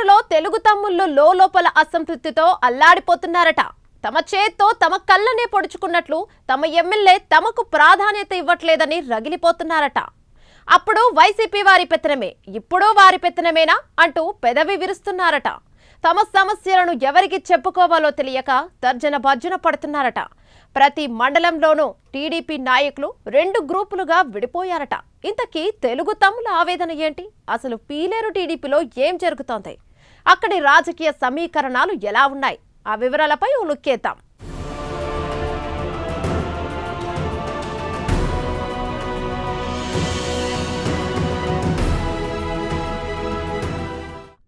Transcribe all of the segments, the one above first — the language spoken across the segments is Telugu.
పీలేరులో తెలుగు తమ్ముళ్లు లోపల అసంతృప్తితో అల్లాడిపోతున్నారట. తమ చేత్తో తమ కళ్ళనే పొడుచుకున్నట్లు తమ ఎమ్మెల్యే తమకు ప్రాధాన్యత ఇవ్వట్లేదని రగిలిపోతున్నారట. అప్పుడు వైసీపీ వారి పెత్తనమే, ఇప్పుడు వారి పెత్తనమేనా అంటూ పెదవి విరుస్తున్నారట. తమ సమస్యలను ఎవరికి చెప్పుకోవాలో తెలియక తర్జన భర్జన పడుతున్నారట. ప్రతి మండలంలోనూ టీడీపీ నాయకులు 2 గ్రూపులుగా విడిపోయారట. ఇంతకీ తెలుగు తమ్ముల ఆవేదన ఏంటి? అసలు పీలేరు టీడీపీలో ఏం జరుగుతోంది? అక్కడి రాజకీయ సమీకరణాలు ఎలా ఉన్నాయి? ఆ వివరాలపై ఓ లుక్కేద్దాం.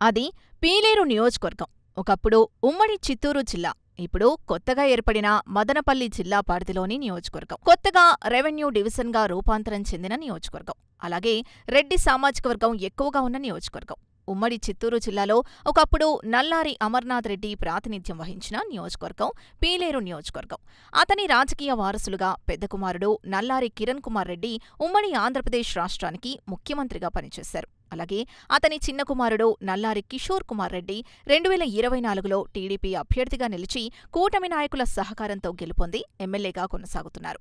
అది పీలేరు నియోజకవర్గం. ఒకప్పుడు ఉమ్మడి చిత్తూరు జిల్లా, ఇప్పుడు కొత్తగా ఏర్పడిన మదనపల్లి జిల్లా పరిధిలోని నియోజకవర్గం. కొత్తగా రెవెన్యూ డివిజన్గా రూపాంతరం చెందిన నియోజకవర్గం. అలాగే రెడ్డి సామాజిక వర్గం ఎక్కువగా ఉన్న నియోజకవర్గం. ఉమ్మడి చిత్తూరు జిల్లాలో ఒకప్పుడు నల్లారి అమర్నాథ్ రెడ్డి ప్రాతినిధ్యం వహించిన నియోజకవర్గం పీలేరు నియోజకవర్గం. అతని రాజకీయ వారసులుగా పెద్ద కుమారుడు నల్లారి కిరణ్ కుమార్ రెడ్డి ఉమ్మడి ఆంధ్రప్రదేశ్ రాష్ట్రానికి ముఖ్యమంత్రిగా పనిచేశారు. అలాగే అతని చిన్న కుమారుడు నల్లారి కిషోర్ కుమార్ రెడ్డి 2024లో టీడీపీ అభ్యర్థిగా నిలిచి కూటమి నాయకుల సహకారంతో గెలుపొంది ఎమ్మెల్యేగా కొనసాగుతున్నారు.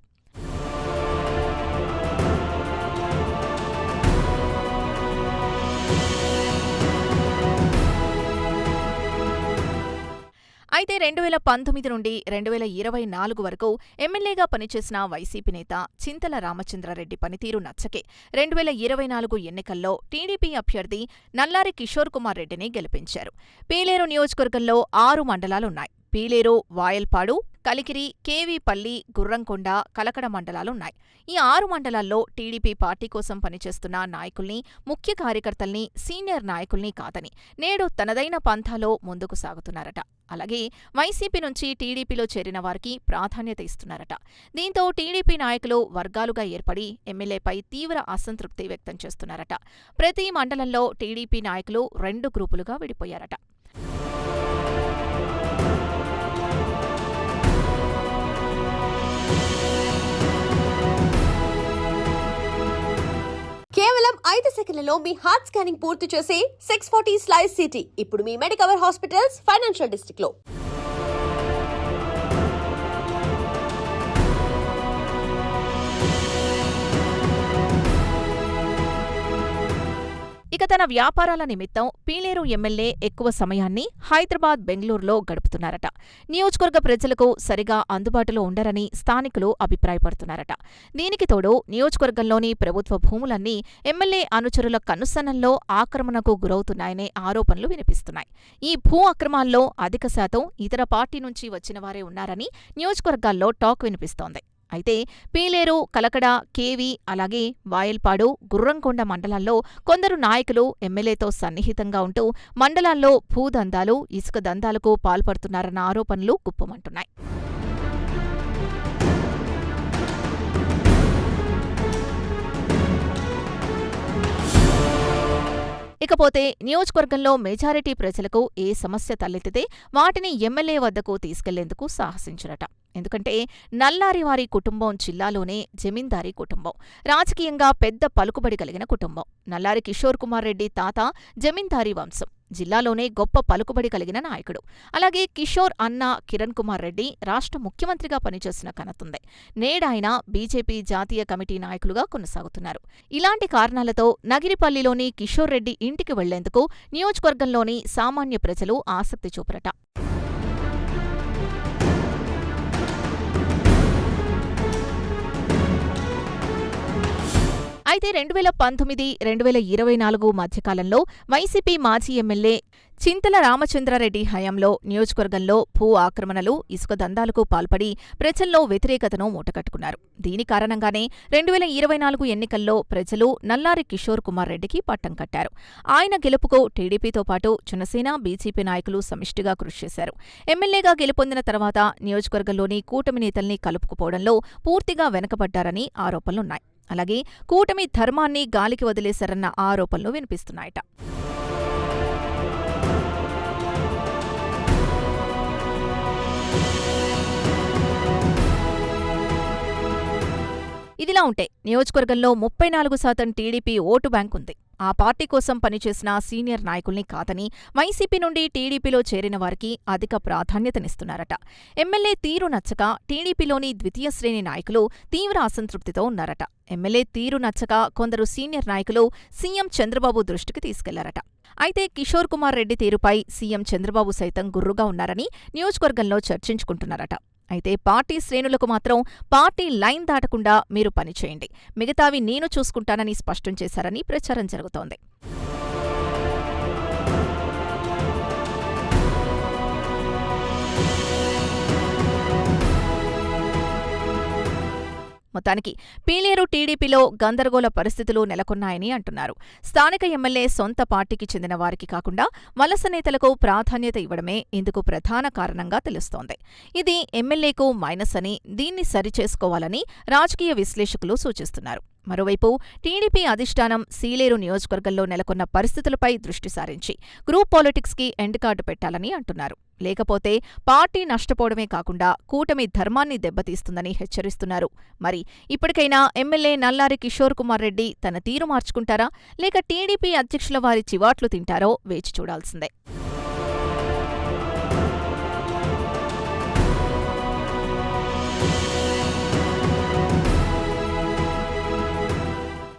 అయితే 2019 నుండి 2024 వరకు ఎమ్మెల్యేగా పనిచేసిన వైసీపీ నేత చింతల రామచంద్రారెడ్డి పనితీరు నచ్చకే 2024 ఎన్నికల్లో టీడీపీ అభ్యర్థి నల్లారి కిషోర్ కుమార్ రెడ్డిని గెలిపించారు. పీలేరు నియోజకవర్గంలో 6 మండలాలున్నాయి. పీలేరు, వాయల్పాడు, కలికిరి, కేవీపల్లి, గుర్రంకొండ, కలకడ మండలాలున్నాయి. ఈ 6 మండలాల్లో టీడీపీ పార్టీ కోసం పనిచేస్తున్న నాయకుల్ని, ముఖ్య కార్యకర్తల్ని, సీనియర్ నాయకుల్ని కాదని నేడు తనదైన పంథాలో ముందుకు సాగుతున్నారట. అలాగే వైసీపీ నుంచి టీడీపీలో చేరిన వారికి ప్రాధాన్యత ఇస్తున్నారట. దీంతో టీడీపీ నాయకులు వర్గాలుగా ఏర్పడి ఎమ్మెల్యేపై తీవ్ర అసంతృప్తి వ్యక్తం చేస్తున్నారట. ప్రతి మండలంలో టీడీపీ నాయకులు 2 గ్రూపులుగా విడిపోయారట. కేవలం 5 సెకన్లలో మీ హార్ట్ స్కానింగ్ పూర్తి చేసి 640 స్లైస్ సిటీ ఇప్పుడు మీ మెడికవర్ హాస్పిటల్స్ ఫైనాన్షియల్ డిస్ట్రిక్ట్ లో. ఇక తన వ్యాపారాల నిమిత్తం పీలేరు ఎమ్మెల్యే ఎక్కువ సమయాన్ని హైదరాబాద్, బెంగళూరులో గడుపుతున్నారట. నియోజకవర్గ ప్రజలకు సరిగా అందుబాటులో ఉండరని స్థానికులు అభిప్రాయపడుతున్నారట. దీనికి తోడు నియోజకవర్గంలోని ప్రభుత్వ భూములన్నీ ఎమ్మెల్యే అనుచరుల కనుసన్నల్లో ఆక్రమణకు గురవుతున్నాయనే ఆరోపణలు వినిపిస్తున్నాయి. ఈ భూ అక్రమాల్లో అధిక శాతం ఇతర పార్టీ నుంచి వచ్చిన వారే ఉన్నారని నియోజకవర్గాల్లో టాక్ వినిపిస్తోంది. అయితే పీలేరు, కలకడ, కేవి, అలాగే వాయల్పాడు, గుర్రంకొండ మండలాల్లో కొందరు నాయకులు ఎమ్మెల్యేతో సన్నిహితంగా ఉంటూ మండలాల్లో భూదందాలు, ఇసుక దందాలకు పాల్పడుతున్నారన్న ఆరోపణలు గుప్పమంటున్నాయి. ఇకపోతే నియోజకవర్గంలో మెజారిటీ ప్రజలకు ఏ సమస్య తలెత్తితే వాటిని ఎమ్మెల్యే వద్దకు తీసుకెళ్లేందుకు సాహసించరట. ఎందుకంటే నల్లారి వారి కుటుంబం జిల్లాలోనే జమీందారీ కుటుంబం, రాజకీయంగా పెద్ద పలుకుబడి కలిగిన కుటుంబం. నల్లారి కిషోర్ కుమార్ రెడ్డి తాత జమీందారీ వంశం, జిల్లాలోనే గొప్ప పలుకుబడి కలిగిన నాయకుడు. అలాగే కిషోర్ అన్న కిరణ్ కుమార్ రెడ్డి రాష్ట్ర ముఖ్యమంత్రిగా పనిచేసిన ఘనతుంది. నేడాయన బీజేపీ జాతీయ కమిటీ నాయకులుగా కొనసాగుతున్నారు. ఇలాంటి కారణాలతో నగిరిపల్లిలోని కిషోర్ రెడ్డి ఇంటికి వెళ్లేందుకు నియోజకవర్గంలోని సామాన్య ప్రజలు ఆసక్తి చూపరట. అయితే 2019, 2024 మధ్యకాలంలో వైసీపీ మాజీ ఎమ్మెల్యే చింతల రామచంద్రారెడ్డి హయాంలో నియోజకవర్గంలో భూ ఆక్రమణలు, ఇసుక దందాలకు పాల్పడి ప్రజల్లో వ్యతిరేకతను మూటకట్టుకున్నారు. దీని కారణంగానే 2024 ఎన్నికల్లో ప్రజలు నల్లారి కిషోర్ కుమార్ రెడ్డికి పట్టం కట్టారు. ఆయన గెలుపుకు టీడీపీతో పాటు జనసేన, బీజేపీ నాయకులు సమిష్టిగా కృషి చేశారు. ఎమ్మెల్యేగా గెలుపొందిన తర్వాత నియోజకవర్గంలోని కూటమి నేతల్ని కలుపుకుపోవడంలో పూర్తిగా వెనకబడ్డారని ఆరోపణలున్నాయి. అలాగే కూటమి ధర్మాన్ని గాలికి వదిలేశారన్న ఆరోపణలు వినిపిస్తున్నాయట. ఇదిలా ఉంటే నియోజకవర్గంలో 34% టీడీపీ ఓటు బ్యాంక్ ఉంది. ఆ పార్టీ కోసం పనిచేసిన సీనియర్ నాయకుల్ని కాదని వైసీపీ నుండి టీడీపీలో చేరిన వారికి అధిక ప్రాధాన్యతనిస్తున్నారట. ఎమ్మెల్యే తీరు నచ్చక టీడీపీలోని ద్వితీయ శ్రేణి నాయకులు తీవ్ర అసంతృప్తితో ఉన్నారట. ఎమ్మెల్యే తీరు నచ్చక కొందరు సీనియర్ నాయకులు సీఎం చంద్రబాబు దృష్టికి తీసుకెళ్లారట. అయితే కిషోర్ కుమార్ రెడ్డి తీరుపై సీఎం చంద్రబాబు సైతం గుర్రుగా ఉన్నారని నియోజకవర్గంలో చర్చించుకుంటున్నారట. అయితే పార్టీ శ్రేణులకు మాత్రం పార్టీ లైన్ దాటకుండా మీరు పనిచేయండి, మిగతావి నేను చూసుకుంటానని స్పష్టం చేశారని ప్రచారం జరుగుతోంది. మొత్తానికి పీలేరు టీడీపీలో గందరగోళ పరిస్థితులు నెలకొన్నాయని అంటున్నారు. స్థానిక ఎమ్మెల్యే సొంత పార్టీకి చెందిన వారికి కాకుండా వలస నేతలకు ప్రాధాన్యత ఇవ్వడమే ఇందుకు ప్రధాన కారణంగా తెలుస్తోంది. ఇది ఎమ్మెల్యేకు మైనస్ అని, దీన్ని సరిచేసుకోవాలని రాజకీయ విశ్లేషకులు సూచిస్తున్నారు. మరోవైపు టీడీపీ అధిష్టానం సీలేరు నియోజకవర్గంలో నెలకొన్న పరిస్థితులపై దృష్టి సారించి గ్రూప్ పాలిటిక్స్కి ఎండ్ కార్డు పెట్టాలని అంటున్నారు. లేకపోతే పార్టీ నష్టపోవడమే కాకుండా కూటమి ధర్మాన్ని దెబ్బతీస్తుందని హెచ్చరిస్తున్నారు. మరి ఇప్పటికైనా ఎమ్మెల్యే నల్లారి కిషోర్ కుమార్ రెడ్డి తన తీరు మార్చుకుంటారా, లేక టీడీపీ అధ్యక్షుల వారి చివాట్లు తింటారో వేచి చూడాల్సిందే.